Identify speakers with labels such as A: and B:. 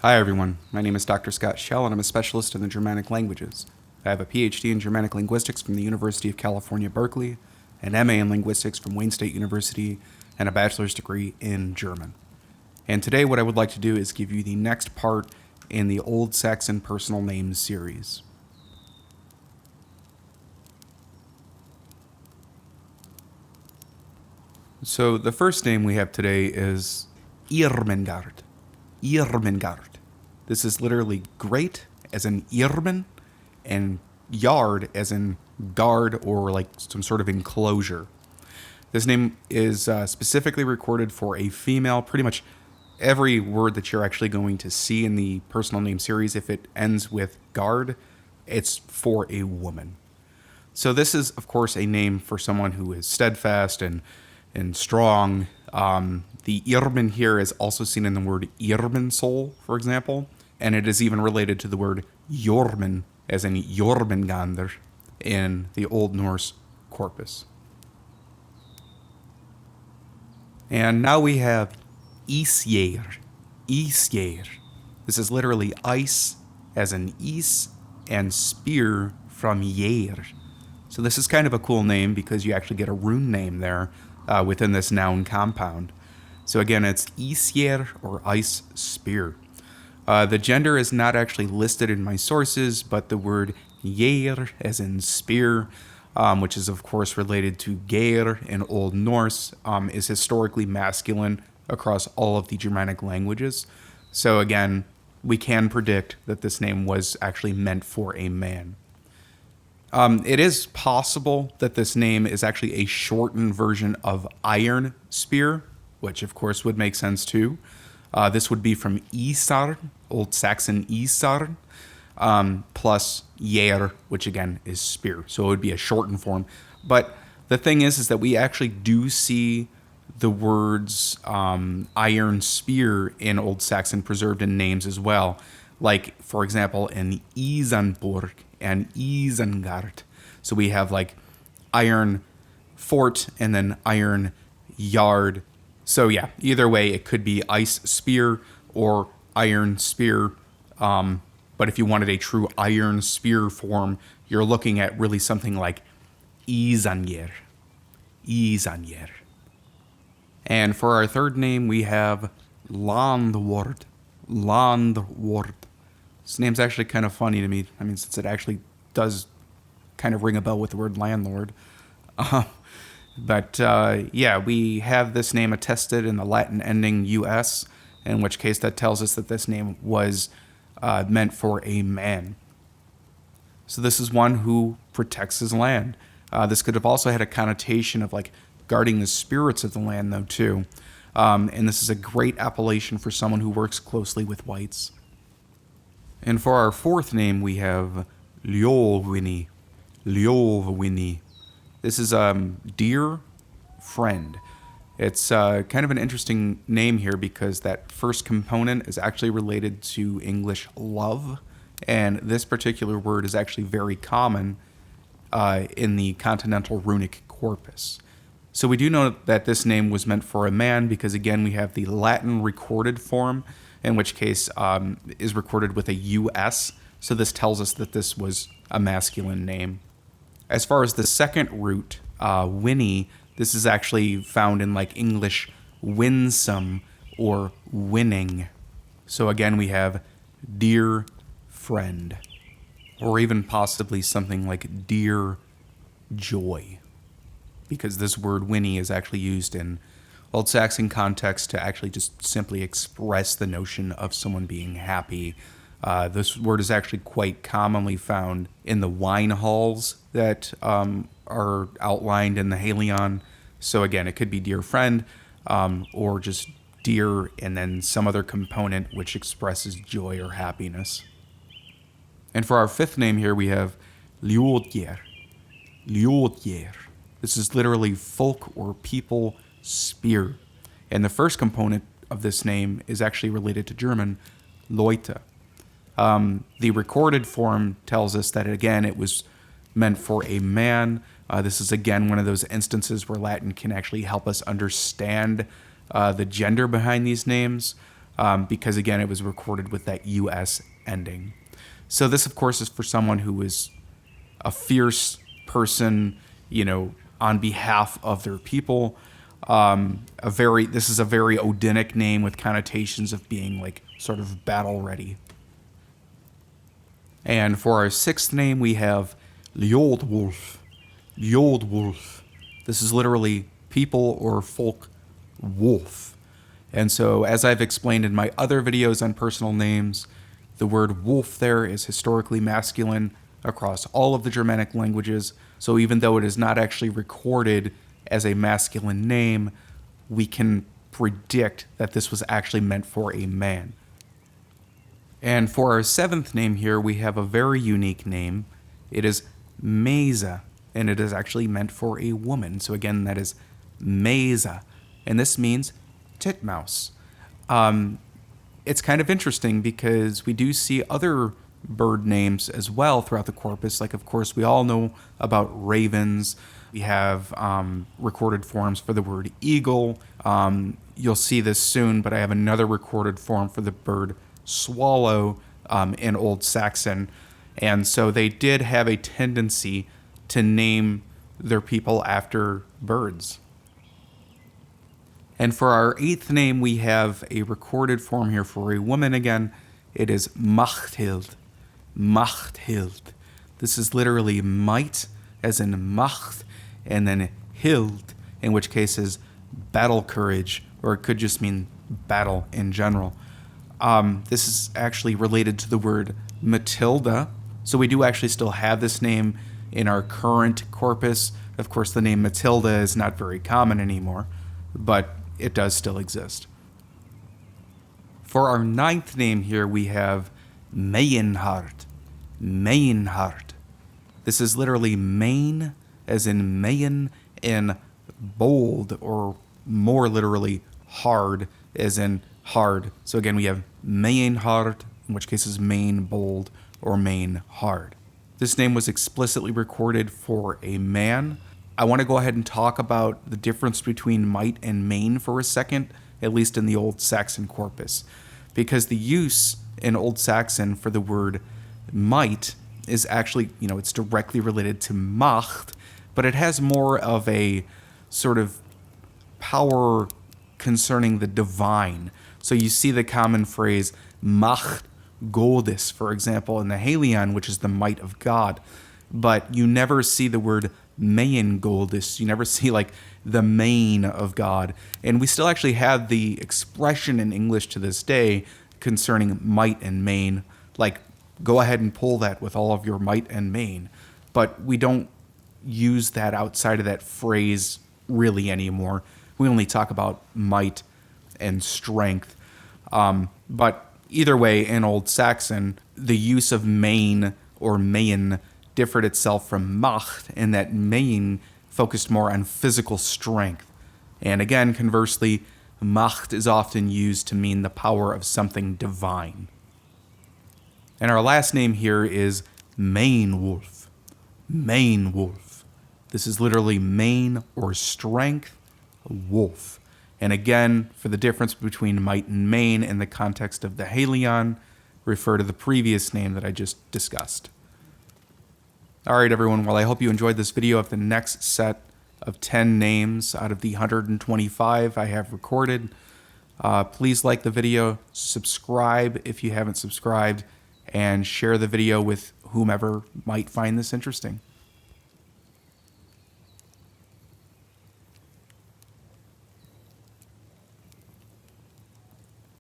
A: Hi everyone, my name is Dr. Scott Schell and I'm a specialist in the Germanic languages. I have a PhD in Germanic linguistics from the University of California, Berkeley, an MA in linguistics from Wayne State University, and a bachelor's degree in German. And today what I would like to do is give you the next part in the Old Saxon personal names series. So the first name we have today is Irmingard. Irmingard. This is literally great, as in Irmin, and yard, as in guard or like some sort of enclosure. This name is specifically recorded for a female. Pretty much every word that you're actually going to see in the personal name series, if it ends with guard, it's for a woman. So this is, of course, a name for someone who is steadfast and strong. The Irmin here is also seen in the word Irminsul, for example, and it is even related to the word Jormin, as in Jormungandr, in the Old Norse corpus. And now we have Isgeir. Isgeir. This is literally ice, as in is, and spear from Yeir. So this is kind of a cool name because you actually get a rune name there within this noun compound. So again, it's Isgeir or ice spear. The gender is not actually listed in my sources, but the word Yeir, as in spear, which is of course related to Geir in Old Norse, is historically masculine across all of the Germanic languages. So again, we can predict that this name was actually meant for a man. It is possible that this name is actually a shortened version of Iron Spear, which of course would make sense too. This would be from Isar, Old Saxon Isar, plus Yeir, which again is spear. So it would be a shortened form. But the thing is that we actually do see the words iron spear in Old Saxon preserved in names as well. Like, for example, in Isanburg and Isengard. So we have like iron fort and then iron yard. So yeah, either way, it could be ice spear or iron spear. But if you wanted a true iron spear form, you're looking at really something like Isanjer. Isanjer. And for our third name, we have Landuuard. Landuuard. This name's actually kind of funny to me. I mean, since it actually does kind of ring a bell with the word landlord. But yeah, we have this name attested in the Latin ending US, in which case that tells us that this name was meant for a man. So this is one who protects his land. This could have also had a connotation of like guarding the spirits of the land, though, too. And this is a great appellation for someone who works closely with whites. And for our fourth name, we have Liuduuulf. Liuduuulf. This is dear friend. It's kind of an interesting name here because that first component is actually related to English love, and this particular word is actually very common in the continental runic corpus. So we do know that this name was meant for a man because, again, we have the Latin recorded form, in which case is recorded with a US, so this tells us that this was a masculine name. As far as the second root, Winnie, this is actually found in like English winsome or winning. So again, we have dear friend, or even possibly something like dear joy, because this word Winnie is actually used in Old Saxon context to actually just simply express the notion of someone being happy. This word is actually quite commonly found in the wine halls that are outlined in the Heliand. So again, it could be dear friend, or just dear and then some other component which expresses joy or happiness. And for our fifth name here, we have Liudger. Liudger. This is literally folk or people spear. And the first component of this name is actually related to German, Leute. The recorded form tells us that, again, it was meant for a man. This is, again, one of those instances where Latin can actually help us understand the gender behind these names. because, again, it was recorded with that US ending. So this, of course, is for someone who is a fierce person, on behalf of their people. This is a very Odinic name with connotations of being like sort of battle ready. And for our sixth name, we have Liuduuulf. Liuduuulf. This is literally people or folk wolf. And so, as I've explained in my other videos on personal names, the word wolf there is historically masculine across all of the Germanic languages. So even though it is not actually recorded as a masculine name, we can predict that this was actually meant for a man. And for our seventh name here, we have a very unique name. It is Mesa, and it is actually meant for a woman. So again, that is Mesa, and this means titmouse. It's kind of interesting because we do see other bird names as well throughout the corpus. Like, of course, we all know about ravens. We have recorded forms for the word eagle. You'll see this soon, but I have another recorded form for the bird swallow in Old Saxon. And so they did have a tendency to name their people after birds. And for our eighth name, we have a recorded form here for a woman again. It is Mahthild. Mahthild. This is literally might, as in Macht, and then Hild, in which case is battle courage, or it could just mean battle in general. This is actually related to the word Matilda. So we do actually still have this name in our current corpus. Of course, the name Matilda is not very common anymore, but it does still exist. For our ninth name here, we have Meginhard. Meginhard. This is literally main, as in main, and bold, or more literally hard, as in hard. So again, we have Meginhard, in which case is main bold or main hard. This name was explicitly recorded for a man. I want to go ahead and talk about the difference between might and main for a second, at least in the Old Saxon corpus, because the use in Old Saxon for the word might is actually, it's directly related to Macht, but it has more of a sort of power concerning the divine. So you see the common phrase Macht Goddess, for example, in the Heliand, which is the might of God, but you never see the word Meginuulf. You never see like the main of God. And we still actually have the expression in English to this day concerning might and main. Like, go ahead and pull that with all of your might and main. But we don't use that outside of that phrase really anymore. We only talk about might and strength. But either way, in Old Saxon, the use of main or main differed itself from Macht, in that main focused more on physical strength. And again, conversely, Macht is often used to mean the power of something divine. And our last name here is Meginuulf. Meginuulf. This is literally mane or strength, wolf. And again, for the difference between might and main in the context of the Heliand, refer to the previous name that I just discussed. Alright everyone, well I hope you enjoyed this video of the next set of 10 names out of the 125 I have recorded. Please like the video, subscribe if you haven't subscribed, and share the video with whomever might find this interesting.